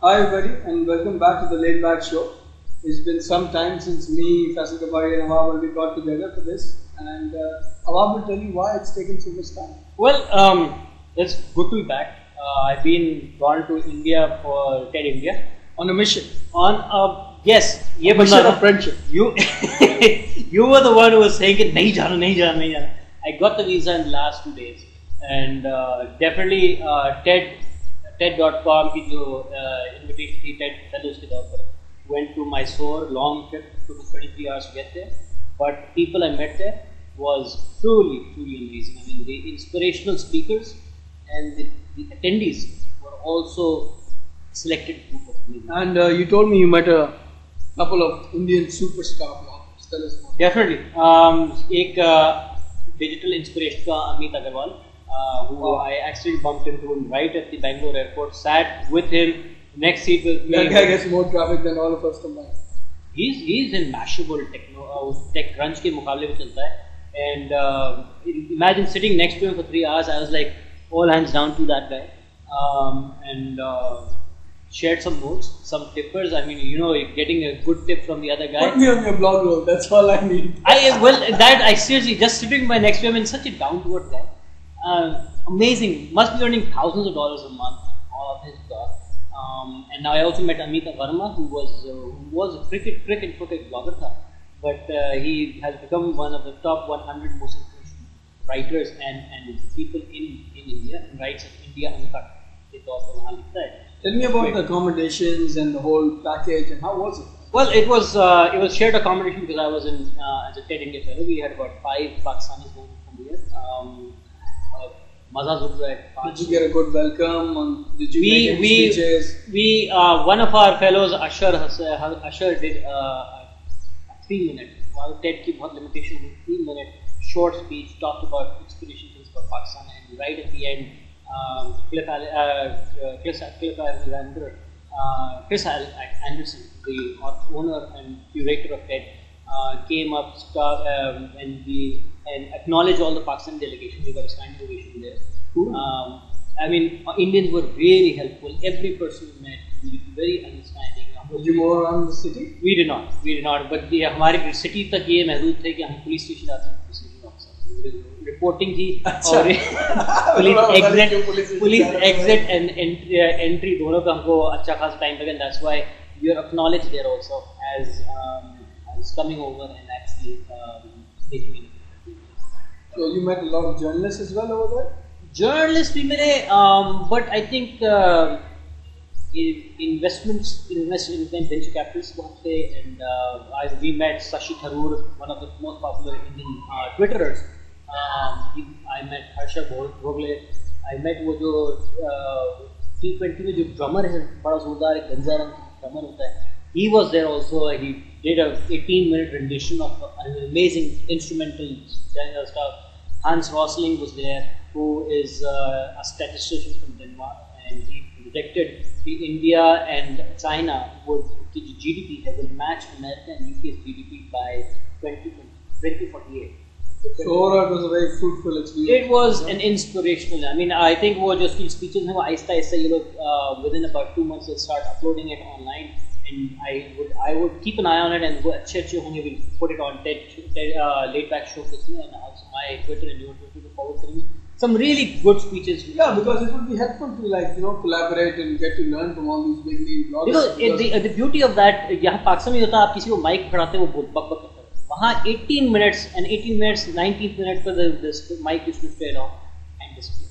Hi everybody and welcome back to the Laidback show. It's been some time since me, Faisal Kapadia and Awab we got together for this, and Awab will tell you why it's taken so much time. Well, it's good to be back. I've been gone to India for TED India On a mission. Yes, a mission of friendship. You you were the one who was saying it. Nahi jana, nahi jana, nahi jana. I got the visa in the last 2 days, and definitely TED.com की जो invitation थी TED fellows के तौर पर went to Mysore, long trip, took 23 hours to get there, but people I met there was truly amazing. I mean, the inspirational speakers and the attendees were also selected group of people. And you told me you met a couple of Indian superstar bloggers. Tell us more. Definitely. एक digital inspiration का Amit Agarwal, who I actually bumped into him right at the Bangalore airport, sat with him, next seat with me. That guy gets more traffic than all of us combined. He's in Mashable tech crunch के मुकाबले में चलता है, and imagine sitting next to him for 3 hours. I was like all hands down to that guy, and shared some notes, some tippers. I mean, you know, getting a good tip from the other guy. Put me on your blog roll. That's all I need. I seriously just sitting by next to him, and such a down to earth guy. Amazing. Must be earning thousands of dollars a month off his job. And now I also met Amit Verma, who was a cricket blogger tha, but he has become one of the top 100 most influential writers and people in India, and writes at India Uncut. Tell me about the accommodations and the whole package, and how was it? Well, it was shared accommodation because I was in as a TED India fellow. We had about 5 Pakistanis going from here. Did you get a good welcome? Did you make any speeches? One of our fellows, Asher did a 3-minute. While TED की बहुत limitation थी, 3-minute short speech, talked about inspiration things for Pakistan, and right at the end, Chris Anderson, the owner and curator of TED, came up and acknowledged all the Pakistan delegation. We got a standing ovation there. I mean, Indians were really helpful. Every person we met, very understanding. Did you move around the city? We did not. But हमारे city तक ये महदूद थे कि हम police station जाते हैं, reporting थी और police exit and entry दोनों का हमको अच्छा खासा time लगा, and that's why we are acknowledged there also as coming over and actually making it. So you met a lot of journalists as well over there? Journalists भी मिले, but I think investment venture capitalists बहुत थे, and we met Sashi Tharoor, one of the most popular Indian Twitterers. I met Harsha Bhogle. I met वो जो T20 में जो drummer है, बड़ा जोरदार एक गंजा रंग drummer होता है. He was there also. He did a 18-minute rendition of an amazing instrumental stuff. Hans Rosling was there, who is a statistician from Denmark, and he predicted India and China would GDP will match America and UK's GDP by 2048. So overall, it was a very fruitful experience. It was an inspirational. I mean, I think वो जो speeches हैं वो आहिस्ता you know, within about 2 months they'll start uploading it online, and I would keep an eye on it, and वो अच्छे होंगे, we'll put it on TED Laidback showcase में, and also my Twitter and your Twitter to forward करेंगे. Some really good speeches. Yeah, because it would be helpful to collaborate and get to learn from all these big name bloggers. Because the beauty of that, यहाँ पाकिस्तान में होता है, आप किसी को mic पकड़ाते हैं वो बहुत बक करता है. वहाँ 18 minutes, 19th minute पर the mic used to fade off and disappear.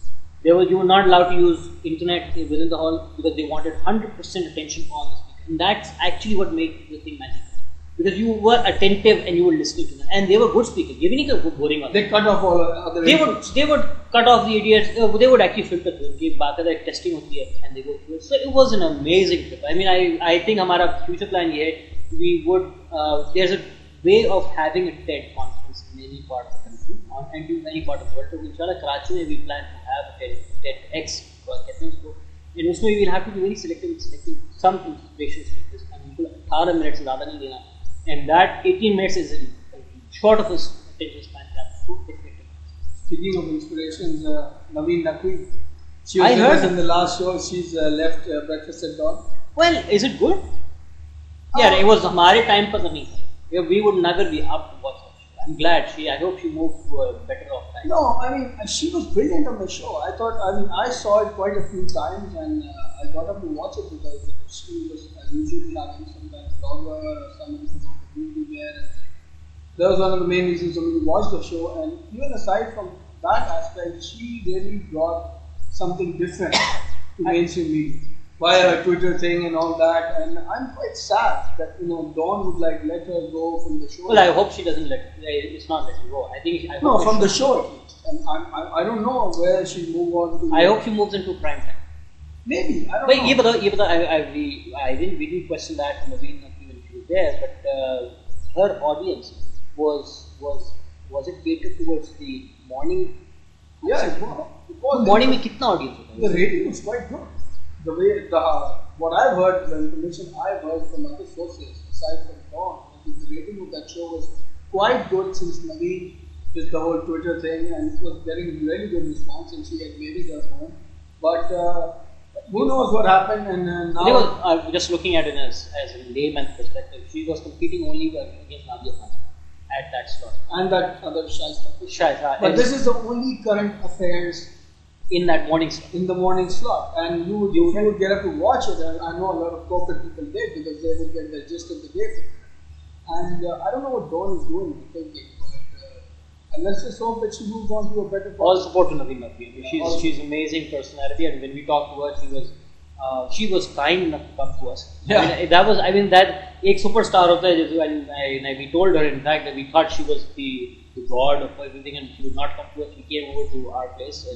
You were not allowed to use internet within the hall because they wanted 100% attention on the speaker, and that's actually what made the thing magical. Because you were attentive and you were listening to them, and they were good speakers. They weren't boring. They cut off all other. They would cut off the idiots. They would actually filter through. कि बात है testing होती है, and they go through it. So it was an amazing trip. I mean, I think हमारा future plan ये है, we would there's a way of having a TED conference in any part of the country and in any part of the world. So inshallah, Karachi में we plan to have a TEDx कहते हैं उसको, and उसमें we will have to be very selective in selecting some inspirational speakers, and उनको 18 minutes से ज़्यादा नहीं देना. And that 18 minutes is short of his attention span. Speaking of inspirations, Naveen Naqvi, she was with us in the last show. She's left Breakfast at Dawn. Well, is it good? Yeah, it was हमारे time पर नहीं. We would never be up to watch it. I'm glad I hope she moved to a better off time. No, I mean, she was brilliant on the show. I saw it quite a few times and I got up to watch it because she was, as usual, having some kind of blogger or somebody from the community there. And that was one of the main reasons for me to watch the show. And even aside from that aspect, she really brought something different to mainstream media via her Twitter thing and all that. And I'm quite sad that Dawn would like let her go from the show. Well, I hope she doesn't it's not letting go. I hope from the show at least. And I don't know where she move on to. I hope she moves into prime time. Maybe, I don't know. We didn't question that from Naveen when she was there, but her audience was it catered towards the morning? Yeah, it was. Morning में कितना audience होता है? The rating was quite good. The way what I've heard, the information I've heard from other sources aside from Dawn, the rating of that show was quite good since Naveen did the whole Twitter thing and it was getting really good response and she had made it her home. But who knows what happened and now. Just looking at it as a layman's perspective, she was competing only against Nadia Khan at that slot. And that other Shaista. But this is the only current affairs in that morning slot. In the morning slot, and you would get up to watch it. And I know a lot of corporate people did because they would get the gist of the day. And I don't know what Dawn is doing, thinking, but and let's just hope that she moves on to a better. All support to Naveen Naqvi. She's amazing personality, and when we talked to her, she was kind enough to come to us. Yeah. That एक superstar होता है, and we told her in fact that we thought she was the god of everything, and she would not come to us. She came over to our place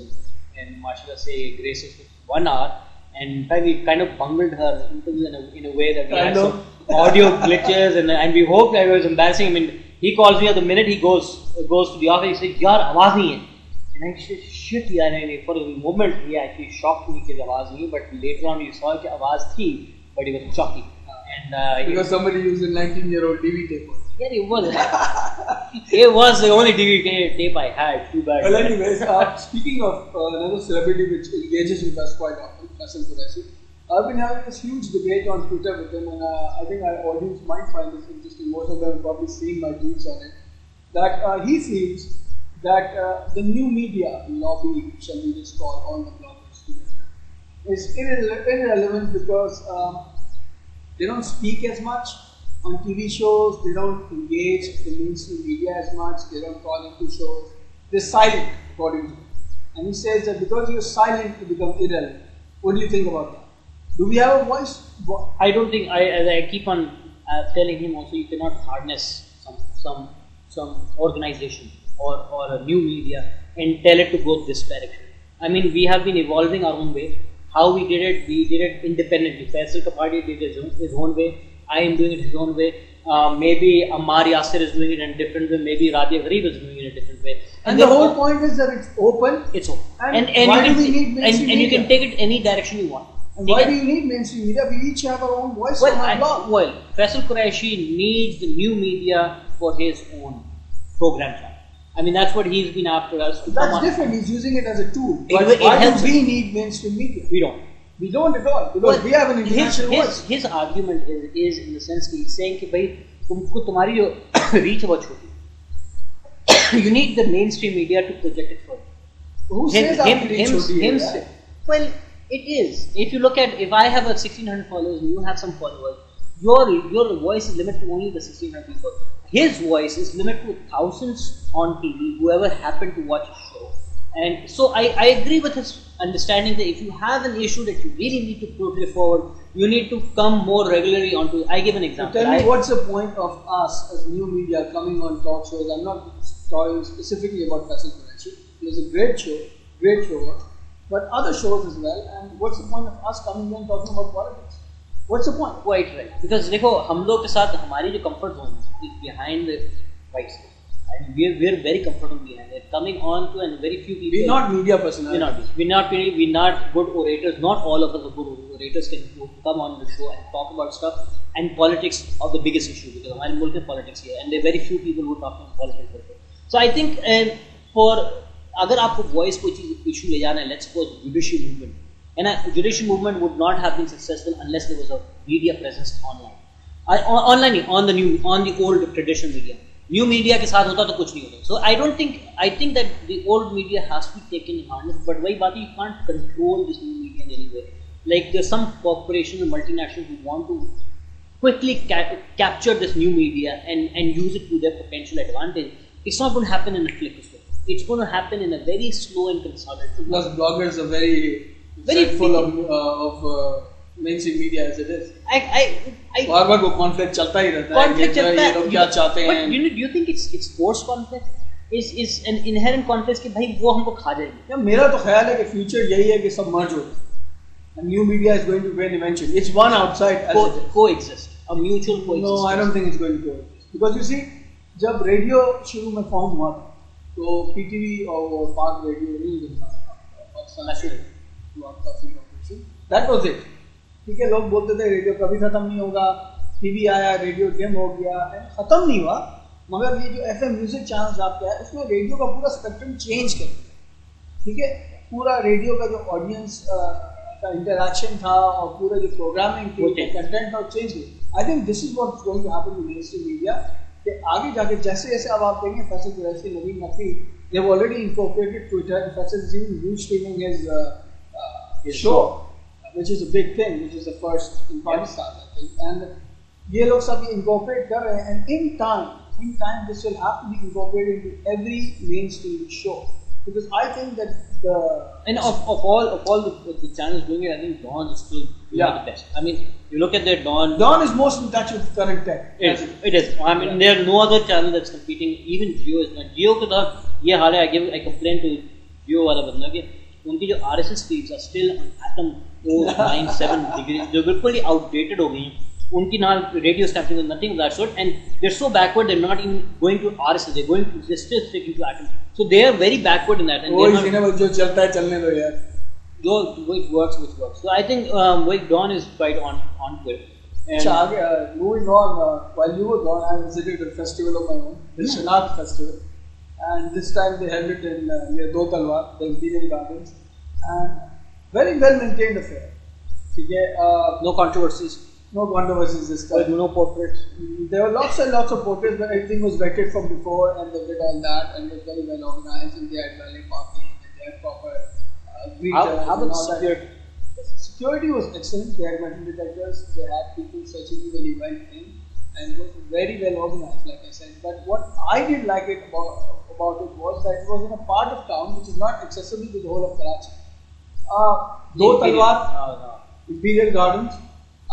and mashallah say graced us with 1 hour, and in fact we kind of bungled her interview in a way that we had some audio glitches and we hoped that it was embarrassing. I mean, he calls me at the minute he goes to the office, he says, "Yaar, आवाज नहीं है." And I said, "Shit, yaar." For a moment he actually shocked me that आवाज नहीं, but later on we saw that आवाज थी, but it was chalky. And because somebody used a 19-year-old DVD tape. Yeah, it was. It was the only DVD tape I had. Too bad. Well, anyways, speaking of another celebrity which engages with us quite often, Faisal Kapadia, I've been having this huge debate on Twitter with him, and I think our audience might find this interesting. Most of them have probably seen my tweets on it. That he feels that the new media lobby, shall we just call all the bloggers together, is irrelevant because they don't speak as much on TV shows, they don't engage the mainstream media as much, they don't call into shows, they're silent according to him. And he says that because you're silent, you become irrelevant. What do you think about that? Do we have a voice? I don't think, as I keep on telling him also, you cannot harness some organization or a new media and tell it to go this direction. I mean, we have been evolving our own way. How we did it independently. Faisal Kapadia did his own way. I am doing it his own way. Maybe Ammar Yasir is doing it in a different way. Maybe Radia Gharib is doing it in a different way. And the whole point is that it's open. It's open. And why do we need mainstream media? And you can take it any direction you want. And why do you need mainstream media? We each have our own voice on our blog. Well, Faisal Quraishi needs the new media for his own program channel. I mean, that's what he's been after us. That's different. He's using it as a tool. But why do we need mainstream media? We don't. We don't at all. Because we have an international voice. His argument is in the sense that he's saying that तुम्हारी जो reach है बहुत छोटी. You need the mainstream media to project it further. Who says that reach छोटी? Well, it is. If I have 1,600 followers and you have some followers, your voice is limited to only the 1,600 people. His voice is limited to thousands on TV, whoever happened to watch a show. And so I agree with his understanding that if you have an issue that you really need to put it forward, you need to come more regularly onto. I give an example. So tell me, what's the point of us as new media coming on talk shows? I'm not talking specifically about Faisal Quraishi. It's a great show, but other shows as well. And what's the point of us coming here and talking about politics? What's the point? Quite right. Because देखो हम लोग के साथ हमारी जो comfort zone is behind the white space. And we're very comfortable behind it. Coming on to and very few people. We're not media personalities. We're not good orators. Not all of us are good orators can come on the show and talk about stuff and politics of the biggest issue because हमारे मुल्क में politics here and there are very few people who talk about politics. So I think for अगर आपको voice कोई चीज़ issue ले जाना है, let's suppose judicial movement. And a judicial movement would not have been successful unless there was a media presence online. Online नहीं, on the old traditional media. New media के साथ होता तो कुछ नहीं होता. So I think that the old media has to be taken in harness. But वही बात है, you can't control this new media in any way. Like there's some corporations and multinationals who want to quickly capture this new media and use it to their potential advantage. It's not going to happen in a flick of a switch. It's going to happen in a very slow and consolidated. Plus, bloggers are very full of mainstream media as it is. बार-बार वो conflict चलता ही रहता है. Conflict चलता है. ये लोग क्या चाहते हैं? But do you think it's forced conflict? Is an inherent conflict कि भाई वो हमको खा जाएगी? या मेरा तो ख्याल है कि future यही है कि सब merge हो. And new media is going to win eventually. It's one outside as it is. Coexist. A mutual coexistence. No, I don't think it's going to coexist. Because you see, जब radio शुरू में form हुआ था, तो PTV और वो पाक radio नहीं था, That was it. ठीक है, लोग बोलते थे रेडियो कभी खत्म नहीं होगा, टीवी आया, रेडियो गेम हो गया, खत्म नहीं हुआ. मगर ये जो एफएम म्यूजिक चैनल्स आपका है, उसमें रेडियो का पूरा स्पेक्ट्रम चेंज कर दिया. ठीक है, पूरा रेडियो का जो ऑडियंस का इंटरैक्शन था और पूरा जो प्रोग्रामिंग थी, कंटेंट था, चेंज हुआ. I think this is what is going to happen in mainstream media. कि आगे जाके जैसे जैसे अब आप देखें फैसल कुरैशी, नवीन Naqvi, they have already incorporated Twitter. In fact, it's even huge streaming his show, which is a big thing, which is the first in Pakistan, I think. And ये लोग सब incorporate कर रहे हैं, and in time this will have to be incorporated into every mainstream show, because I think that of all the channels doing it, I think Dawn is still the best. I mean, you look at their Dawn is most in touch with current tech. It is. I mean, there are no other channel that's competing. Even Jio is not. Jio के साथ ये हाल है. I complain to Jio वाला बंदा कि उनकी जो RSS feeds are still on atom 497 degree, जो बिल्कुल ही outdated हो गई हैं. उनकी ना radio stamping and nothing of that sort, and they're so backward. They're not even going to RSS. They're still sticking to atom. So they are very backward in that. And जो चलता है चलने दो यार. Which works. So I think Dawn is quite on to it. Moving on, while you were gone, I visited a festival of my own, the Shanat Festival, and this time they held it in near Do Talwar, the Imperial Gardens, and very well maintained affair. No controversies. No controversies this time. No portraits. There were lots and lots of portraits, but everything was vetted from before, and they did all that, and it was very well organized, and they had valet parking, and they had proper greeters. How about security? Security was excellent. They had metal detectors. They had people searching you when you went in, and it was very well organized, like I said. But what I did like it about it was that it was in a part of town which is not accessible to the whole of Karachi. Do Talwar, Imperial Gardens.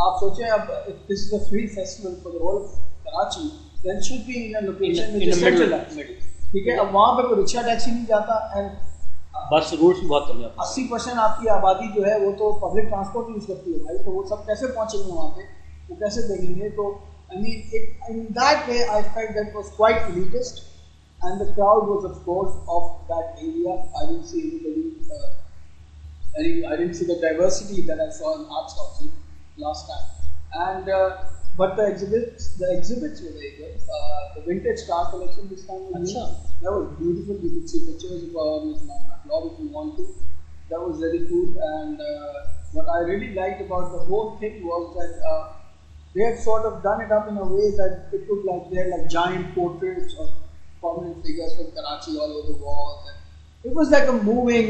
आप सोचें अब if this is a free festival for the whole of Karachi, then it should be in a location which is centralized. ठीक है, अब वहाँ पे कोई rickshaw taxi नहीं जाता, and बस रूट्स भी बहुत कम है. 80% आपकी आबादी जो है वो तो पब्लिक ट्रांसपोर्ट यूज करती है भाई, तो वो सब कैसे पहुँचेंगे वहाँ पे, वो कैसे देखेंगे? तो I mean, in that way I felt that was quite elitist, and the crowd was of course of that area. I didn't see anybody. I didn't see the diversity that I saw in Arts Council last time, and but the exhibits were very good. The vintage car collection this time was that was beautiful. You could see pictures of my blog if you want to. That was very cool, and what I really liked about the whole thing was that they had sort of done it up in a way that it looked like they had like giant portraits of prominent figures from Karachi all over the walls. And it was like a moving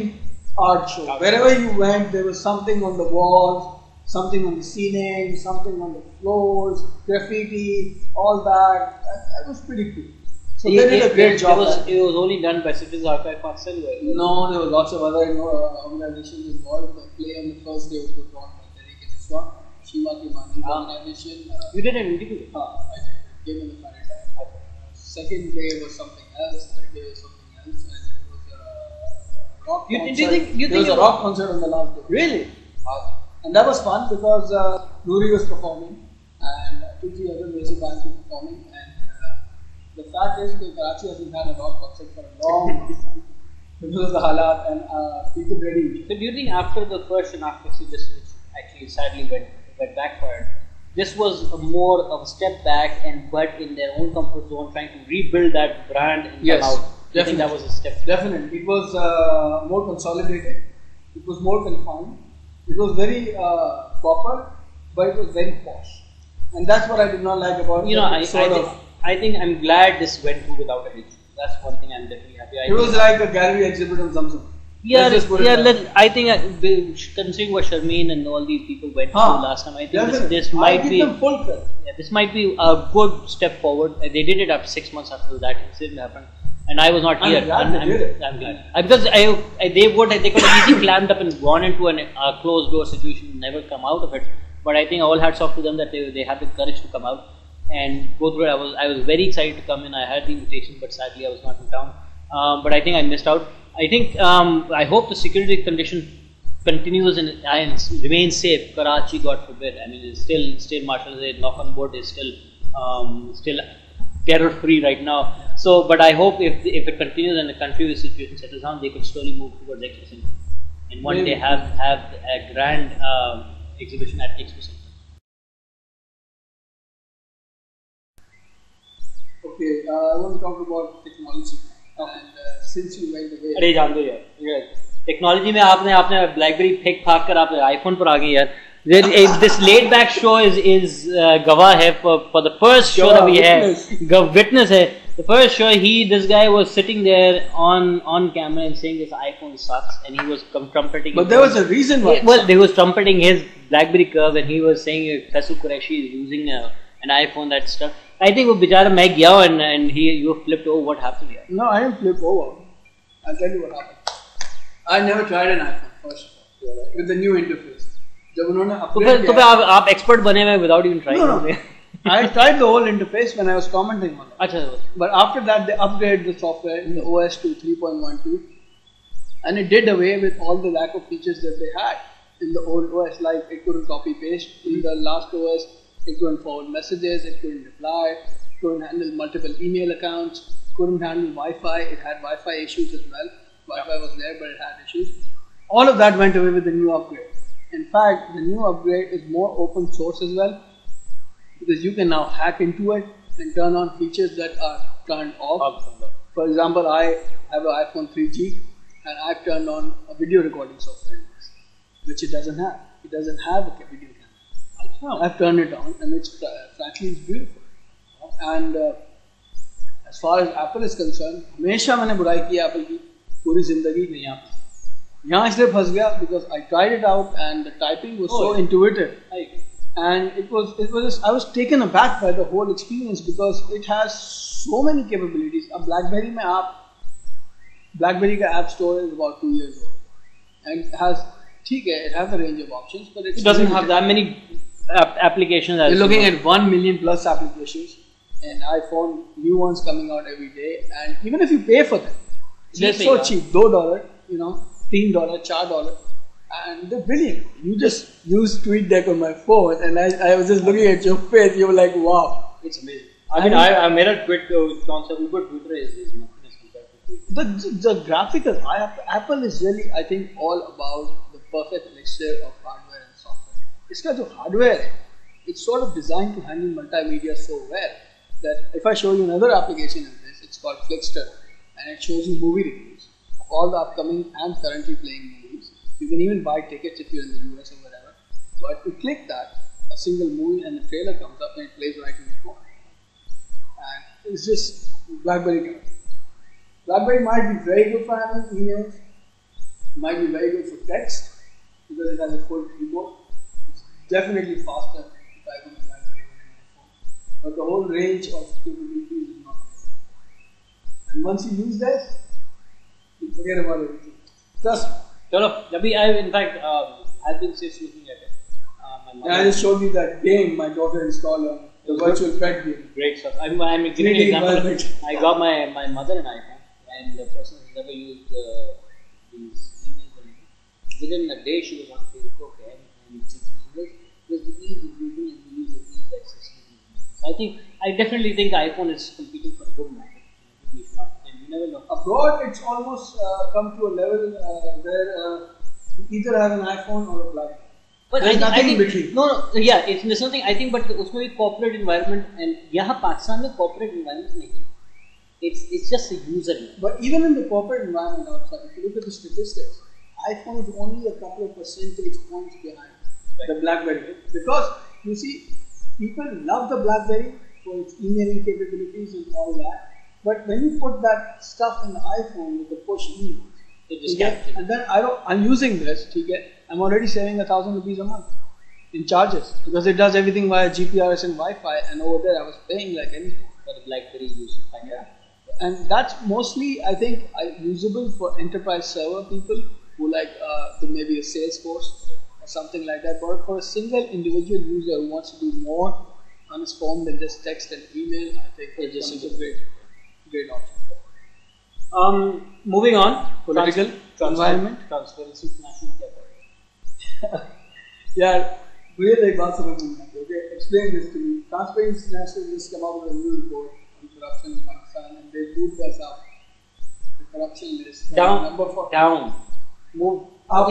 art show. Wherever you went, there was something on the walls, something on the ceiling, something on the floors, graffiti, all that. That was pretty cool. So they did a great job. It was only done by Citizens Archive Council? No, there were lots of other organizations involved. The play on the first day was put on by Tariq Iswa, Shima Kimani organization. You did an interview? I did. Gave me the final time. Okay. Second day was something else, third day was something else, and it was a rock concert. There was a rock concert on the last day. Really? And that was fun because Noori was performing and 2-3 other music bands were performing, and the fact is that Karachi hasn't had a rock concert for a long time because of the halat and people ready. So do you think after the first and after which actually sadly went backfired, this was more of a step back and but in their own comfort zone trying to rebuild that brand and yes, come out? Definitely. I think that was a step. Definitely. It was more consolidated. It was more confined. It was very proper, but it was very posh, and that's what I did not like about it. I think I'm glad this went through without a hitch. That's one thing I'm definitely happy. It was like a gallery exhibit on Samsung. I think considering what Sharmeen and all these people went through last time, I think this might be this might be a good step forward. They did it after 6 months after that incident happened, and I was not here. I'm glad because they could have easily climbed up and gone into a closed door situation and never come out of it. But I think all hats off to them that they had the courage to come out and go through it. I was very excited to come in. I had the invitation, but sadly I was not in town. But I think I missed out. I think I hope the security condition continues and remains safe. Karachi, God forbid. I mean, it's still martial law, knock on wood, is still terror free right now. So, but I hope if it continues and the country the situation settles down, they could slowly move towards Expo Center and one day have a grand exhibition at Expo Center. Okay, I want to talk about technology. And since you went away, अरे जान दो यार technology में आपने blackberry फेंक फाक कर आप iPhone पर आ गए यार. This Laidback show is गवाह है for the first show that we had. Witness है the first show. This guy was sitting there on camera and saying this iPhone sucks, and he was trumpeting. But there was a reason why. Well, he was trumpeting his BlackBerry curve, and he was saying Faisal Qureshi is using an iPhone, that stuff. I think वो बेचारा मैं गया and you flipped over. What happened here? No, I didn't flip over. I'll tell you what happened. I never tried an iPhone first with the new interface. जब उन्होंने upgrade तो आप expert बने हुए without even trying. No. I tried the whole interface when I was commenting on it. अच्छा. But after that, they upgraded the software in the OS to 3.12, and it did away with all the lack of features that they had in the old OS. Like it couldn't copy paste in the last OS. It couldn't forward messages, it couldn't reply, couldn't handle multiple email accounts, couldn't handle Wi-Fi. It had Wi-Fi issues as well. Wi-Fi was there, but it had issues. All of that went away with the new upgrade. In fact, the new upgrade is more open source as well, because you can now hack into it and turn on features that are turned off. For example, I have an iPhone 3G and I've turned on a video recording software, which it doesn't have. It doesn't have a video. I've turned it on, and it's frankly it's beautiful. And as far as Apple is concerned, हमेशा मैंने बुराई की Apple की पूरी जिंदगी में यहाँ इसलिए फंस गया because I tried it out and the typing was so intuitive, and it was I was taken aback by the whole experience because it has so many capabilities. अब BlackBerry में BlackBerry का app store is about 2 years old, and it has a range of options, but it doesn't have that many applications. You're looking at 1 million plus applications, and iPhone, new ones coming out every day, and even if you pay for them, they're so cheap, $2, $3, $4, and they're brilliant. You just use TweetDeck on my phone, and I was just looking at your face, you were like, wow. It's amazing. I made a tweet concept, but Twitter is nothing as compared to Twitter. The graphical, Apple is really, I think, all about the perfect mixture of hardware and software. इसका जो hardware है, it's sort of designed to handle multimedia so well that if I show you another application in this, it's called Flickster, and it shows you movie reviews of all the upcoming and currently playing movies. You can even buy tickets if you're in the US or whatever. But you click that, a single movie, and the trailer comes up and it plays right in your phone. And it's just BlackBerry. BlackBerry might be very good for having emails, might be very good for text because it has a full keyboard. Definitely faster if I could BlackBerry than an iPhone. But the whole range of capabilities is not there. And once you use that, you forget about everything. Trust me. In fact, I've been just looking at it. And I just showed you that game my daughter installed on the virtual pet game. Great stuff. I'm giving an example. I got my mother an iPhone, and the person has never used these emails or anything. Within a day, she was on Facebook and with the ease of using and the ease of accessibility. I definitely think iPhone is competing for a good market. And you never know. Abroad, it's almost come to a level where you either have an iPhone or a BlackBerry. But there's nothing in between. There's something. I think, but उसमें भी corporate environment, and यहाँ पाकिस्तान में corporate environment नहीं. It's just a user. But even in the corporate environment outside, if you look at the statistics, iPhone is only a couple of percentage points behind the BlackBerry. Because you see, people love the BlackBerry for its emailing capabilities and all that. But when you put that stuff in the iPhone with the push emails, and then I'm using this, I'm already saving 1,000 rupees a month in charges because it does everything via GPRS and Wi-Fi, and over there I was paying like anything for the BlackBerry use. And that's mostly, I think, usable for enterprise server people who like maybe a Salesforce or something like that. But for a single individual user who wants to do more on his phone than just text and email, I think it just is a great option. Moving on, political environment. Transparency International. Yeah, really एक बात समझ में आती है. Okay, explain this to me. Transparency International just come out with a new report on corruption in Pakistan, and they moved us up the corruption list. Down. Move up. Up.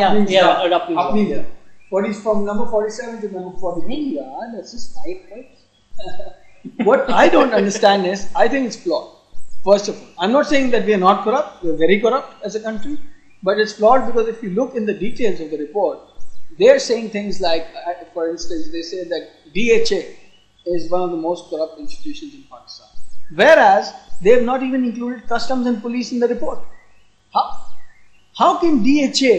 From number 47 to number 40. Yeah, that's just 5 points. What I don't understand is, I think it's flawed. First of all, I'm not saying that we are not corrupt. We are very corrupt as a country, but it's flawed because if you look in the details of the report, they're saying things like, for instance, they say that DHA is one of the most corrupt institutions in Pakistan, whereas they have not even included customs and police in the report. How can DHA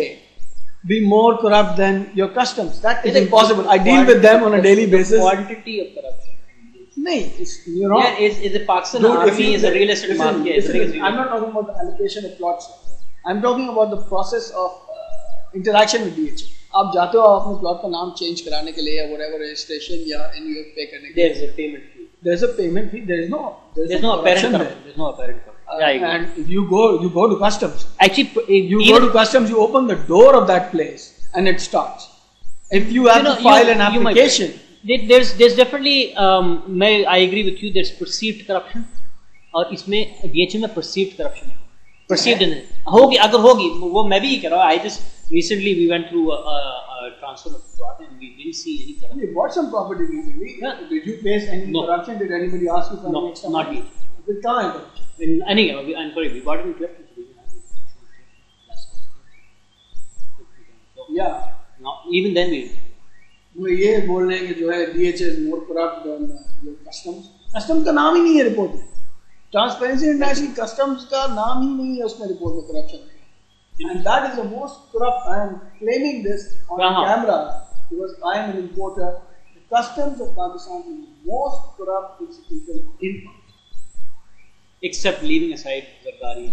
be more corrupt than your customs? That is impossible. I deal with them on a daily basis. Quantity of corruption. No, you're wrong. Yeah, is the Pakistan army is a real estate market. I'm not talking about the allocation of plots. I'm talking about the process of interaction with DHA. आप जाते हो अपने plot का नाम change कराने के लिए या whatever registration या NUF पे करने के लिए. There is a payment fee. There is a payment fee. There is no apparent corruption. There is no apparent corruption. And if you go to customs. Actually, go to customs, you open the door of that place and it starts. If you have to file an application. There's definitely I agree with you. There's perceived corruption, और इसमें DHA में perceived corruption है. Perceived नहीं होगी, अगर होगी वो मैं भी कह रहा हूँ. I just recently we went through a transfer of plot and we didn't see any corruption. You bought some property recently. Yeah. Did you face any corruption? Did anybody ask you for any extra money? Not yet. I'm sorry, we bought it in Clifton. Yeah. No, even then we. वो ये बोल रहे हैं कि जो है DHA is more corrupt than customs. Customs का नाम ही नहीं है रिपोर्ट में. Transparency International customs का नाम ही नहीं है उसमें रिपोर्ट में corruption. And that is the most corrupt. I am claiming this on camera because I am an importer. The customs of Pakistan is the most corrupt institution in Pakistan. Except leaving aside Zardari.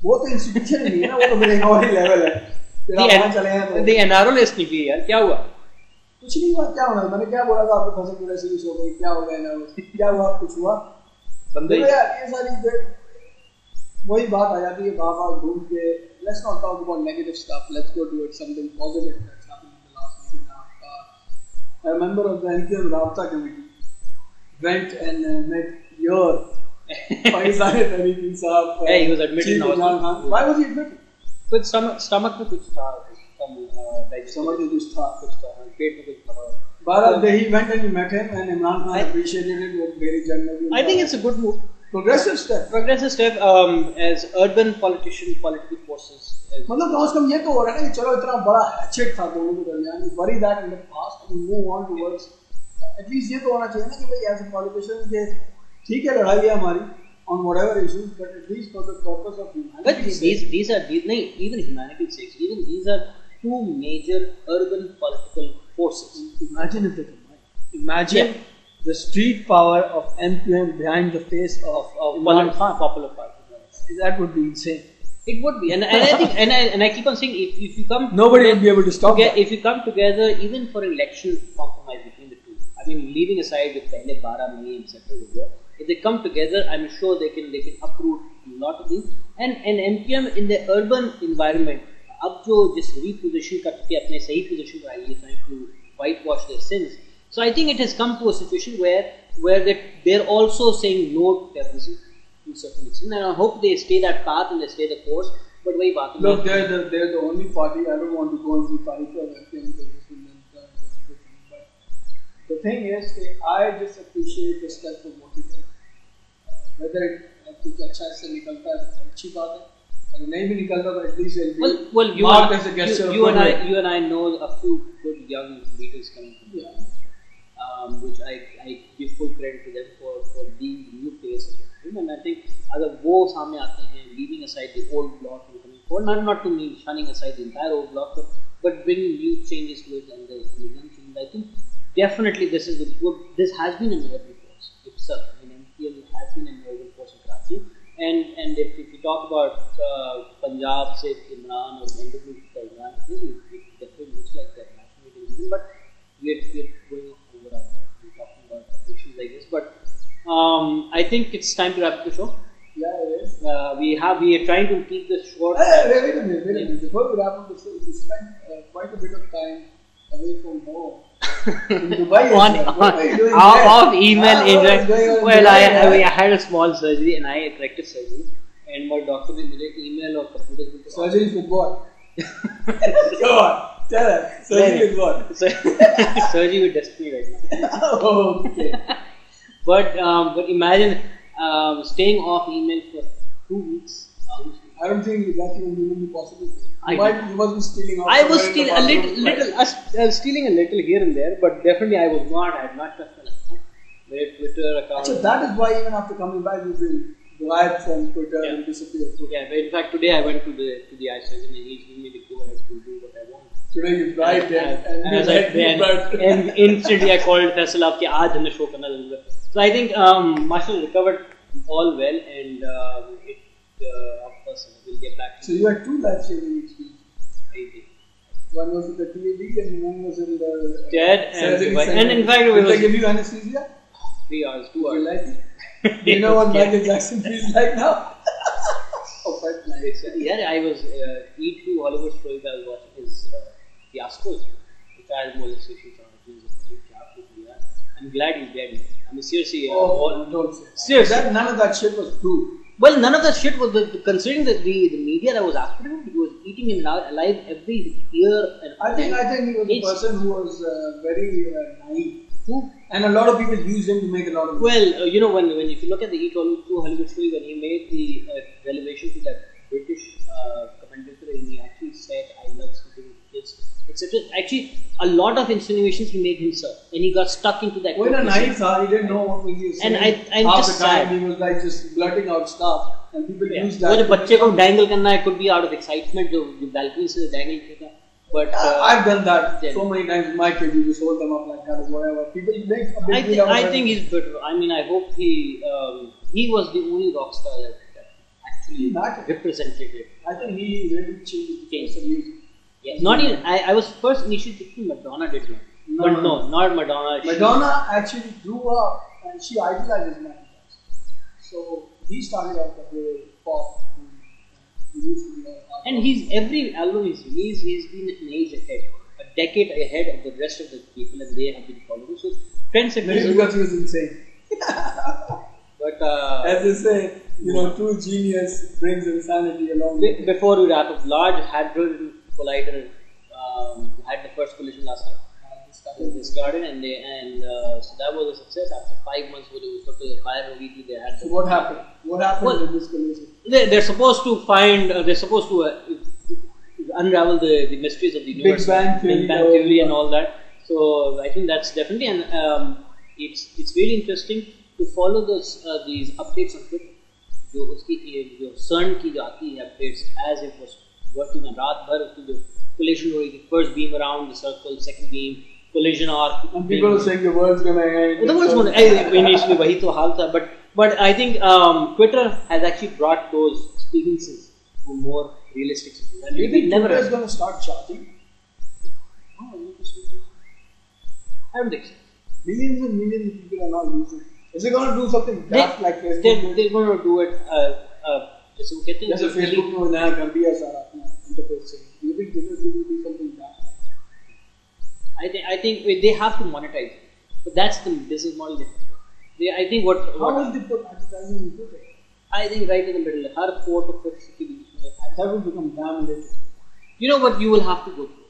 वो तो institution नहीं है ना, वो तो मेरे और ही level है. The NRO list निकली यार, क्या हुआ? कुछ नहीं हुआ. क्या होना? मैंने क्या बोला था आपको? फसल पूरा सीरीज हो गई. क्या हो गया ना? क्या हुआ? कुछ हुआ? बंदे यार ये सारी वही बात आ जाती है बार-बार घूम के. Let's not talk about negative stuff. Let's go towards something positive that's happened in the last week. A member of the NPM Rabta committee went and met your Faisal Kapadia sahab. Hey, he was admitted now. Why was he admitted? With stomach में कुछ था. Stomach में कुछ था. पेट में कुछ था. But he went and you met him, and Imran Khan appreciated it with very generally. I think it's a good move. Progressive step. As urban political forces. मतलब कम से कम ये तो हो रहा है ना कि चलो इतना बड़ा hatchet था दोनों के दरमियान. We bury that in the past and move on towards. At least ये तो होना चाहिए ना कि भाई as a politician के ठीक है लड़ाई है हमारी on whatever issues, but at least for the purpose of humanity. But these are even humanity's sake. Even these are two major urban political forces. Imagine if they combine. Imagine the street power of MQM behind the face of popular party. That would be insane. It would be, and I think, and I keep on saying, if you come, nobody will be able to stop. If you come together, even for election compromise between the two. I mean, leaving aside with pehle 12 May, etc. If they come together, I'm sure they can uproot a lot of things. And MQM in the urban environment, अब जो जिस reposition करके अपने सही position पर आई है, trying to whitewash their sins. So I think it has come to a situation where they're also saying no to terrorism to a certain extent, and I hope they stay that path and they stay the course. But वही बात है. Look, they're the only party. I don't want to go into party of MQM because this will then turn into everything. But the thing is, I just appreciate the step of what it is. Whether कुछ अच्छा से निकलता है अच्छी बात है. अगर नहीं भी निकलता तो at least it'll be well, marked as a gesture of goodwill. you and I know a few good young leaders coming from the which I give full credit to them for being the new face of the film. And I think अगर वो सामने आते हैं, leaving aside the old block and coming forward, not to mean shunning aside the entire old block, but bringing new changes to it and the young changes. I think definitely this has been an urban force itself. I mean, MPL has been an urban force in Karachi. And if you talk about Punjab, say Imran or NW, it definitely looks like that national region, but we're going over our head. We're talking about issues like this, but I think it's time to wrap up the show. Yeah, it is. We are trying to keep this short. Wait a minute. Before we wrap up the show, we spent quite a bit of time away from home. In Dubai, off email. Well, I had a small surgery and I had corrective surgery, and my doctor did email or computer. Surgery with what? Go on, tell us. Surgery with what? Surgery with destiny right now. Oh, okay. But imagine staying off email for 2 weeks. I don't think that's even humanly possible. You must be stealing. I was stealing a little here and there, but definitely I was not. I had not touched my account. My Twitter account. So that is why even after coming back, you've been derived from Twitter and disappeared. Yeah, but in fact today I went to the eye surgeon and he told me to go ahead to do what I want. Today you bribed him and instantly I called Faisal up कि आज हमने show करना है. So I think Marshall recovered all well and of course we'll get back. So you had 2 life-saving experiences. I did. One was in the TAD and one was in the TED and in fact did they give you anesthesia? 3 hours, 2 hours. You like it? Do you know what Michael Jackson feels like now? Oh, quite nice. Yeah, I was E2 Hollywood story. I was watching his fiascos, the child molestation charges. I'm glad he's dead. I mean, seriously. Don't say. Seriously, none of that shit was true. Well, none of that shit was considering the media that was after him. He was eating him alive every year. And I think he was a person who was very naive. And a lot of people used him to make a lot of money. Well, you know, when if you look at the E2 Hollywood story, when he made the revelation to that British commentator, and he actually said, "I love sleeping with kids," etc. Actually, a lot of insinuations he made himself, and he got stuck into that. When a naive he didn't know what he was saying. And I'm half just the time sad. he was like just blurting out stuff, and people used that. वो जो बच्चे को dangle करना है, could be out of excitement, जो balcony से dangle करना. But I've done that so many times with my kids. You just hold them up like that or whatever. People make a big deal out of it. I think he's better. I mean, I hope he was the only rock star that actually represented it. I think he really changed the face of music. Yeah, not even. I was first initially thinking Madonna did one. But no, not Madonna. Madonna actually grew up and she idolizes Michael Jackson. So he started out the whole pop. And every album he's released, he's been an age ahead, a decade ahead of the rest of the people, and they have been following. So trends have maybe because he was insane. But as they say, you know, true genius brings insanity along. Before we wrap up, Large Hadron Collider had the first collision last night. This garden and so that was a success. After 5 months, when they took the fire weekly, they had. So what happened? What happened in this collision? They're supposed to find. They're supposed to unravel the mysteries of the universe, Big Bang Theory, and all that. So I think that's definitely and it's really interesting to follow these updates on Twitter. जो उसकी CERN की जो आती है updates as it was working on रात भर उसकी जो collision हुई, the first beam around the circle, second beam. Collision arc. And people are saying the world's gonna end. The world's gonna end. Initially, वही तो हाल था. But I think Twitter has actually brought those experiences to more realistic situations. Do you think Twitter is gonna start charging? I don't think so. Millions and millions of people are now using. Is it gonna do something daft like Facebook? They're gonna do it. जैसे वो कहते हैं. जैसे Facebook ने नया कर दिया सारा अपना interface. Do you think Twitter is going to do something daft? I think they have to monetize, but that's the business model. I think what how will they put advertising in Twitter? I think right in the middle, her 4 to 5 city that will become damn lit. You know what you will have to go through.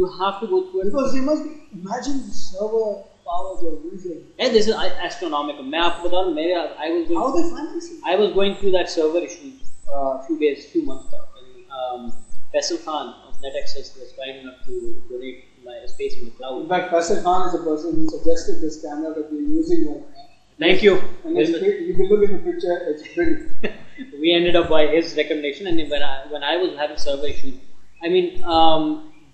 You have to go through it because you must imagine the server power they're using. And this is astronomical. मैं आपको बता रहा हूँ, I was going. How they financing? I was going through that server issue few months back. And Faisal Khan of NetAccess was kind enough to donate my space in the cloud. In fact, Faisal Khan is the person who suggested this camera that we're using right now. Thank you. And you can look at the picture, it's brilliant. We ended up by his recommendation, and when I was having server issues, I mean,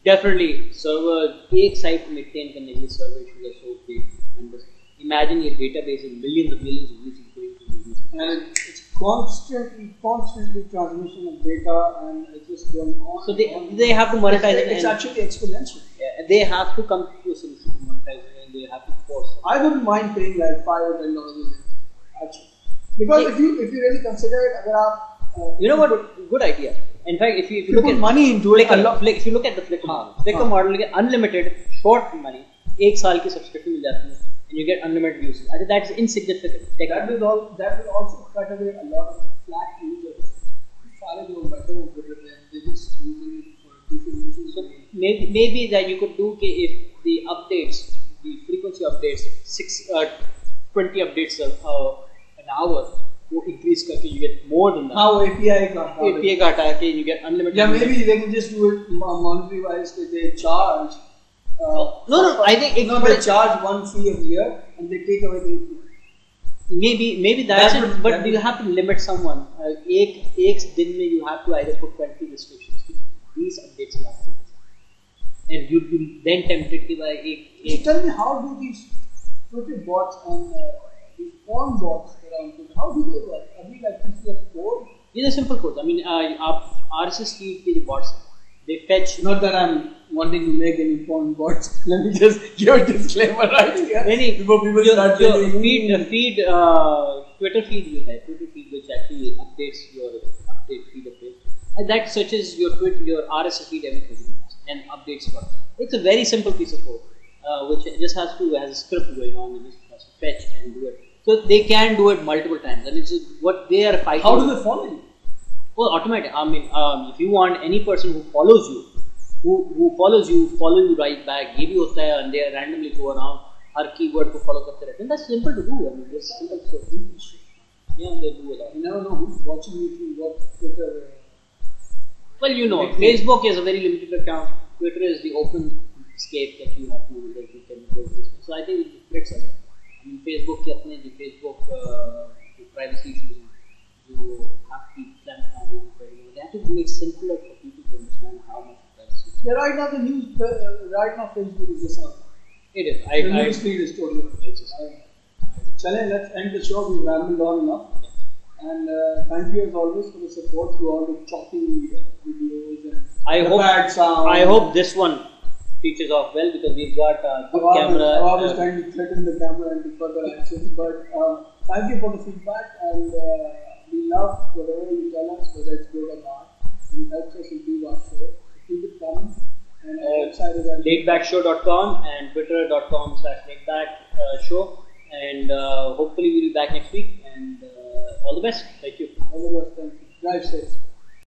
definitely server एक site को maintain करने के लिए server issues are so big, tremendous. Imagine your database is millions of users going to use. And it's constantly transmission of data, and it's just going on. So they have to monetize it. It's actually exponential. Yeah, they have to come to a solution to monetize it, and they have to force it. I wouldn't mind paying like $5 or $10 a day, actually, because if you really consider it, अगर आप you know what, good idea. In fact, if you look put at money into it, if you look at the Flickr model, Flickr model के unlimited short money, एक साल की subscription मिल जाती है, and you get unlimited usage. I think that's insignificant. That will also cut away a lot of flat users. सारे लोग बैठे हुए Twitter पे, they just using it for information. So maybe that you could do if the updates, the frequency updates, 20 updates an hour, वो increase करके you get more than that. हाँ, वो API का हटा के you get unlimited. Yeah, maybe they can just do it monetary wise. They charge. No, I think they charge one fee a year and they take away the API. Maybe that's it, but you have to limit someone. एक दिन में you have to either put 20 restrictions. These updates are happening, and you'd be then tempted to buy So tell me, how do these Twitter bots and these porn bots around Twitter, how do they work? Are they like pieces of code? These are simple codes. I mean, RSS feed के bots, they fetch. Not that I'm wanting to make any porn bots. Let me just give a disclaimer right here. Before people start feed Twitter feed you have Twitter feed which actually updates your feed update. And that searches your RSS feed every 30 minutes and updates it. It's a very simple piece of code which just has a script going on and just has to fetch and do it. So they can do it multiple times, and it's what they are fighting. How do they follow you? Well, automatic. I mean, if you want any person who follows you, follow you right back, give you होता है, and they randomly go around, her keyword को follow करते रहते हैं. That's simple to do. I mean, it's simple to do. Yeah, they do a lot. You never know who's watching you through what Twitter. Well, you know, Facebook is a very limited account. Twitter is the open scape that you have to that you can go this. So I think it fits a lot. I mean, Facebook के अपने जो Facebook privacy issues जो have to clamp down on. They have to make it simpler for people to understand how much privacy. Yeah, right now Facebook is just out. It is. The news feed is totally on. Chale, let's end the show. We've rambled on enough. Yeah. And thank you as always for the support through all the choppy videos and bad sound. I hope this one features off well because we've got good camera. Awab is trying to threaten the camera and do further actions. But thank you for the feedback, and we love whatever you tell us, whether it's good or bad. It helps us improve our show. So keep it coming. And website is at laidbackshow.com and twitter.com/laidbackshow. And hopefully we'll be back next week. And all the best. Thank you. All the best. Thank you. Drive safe.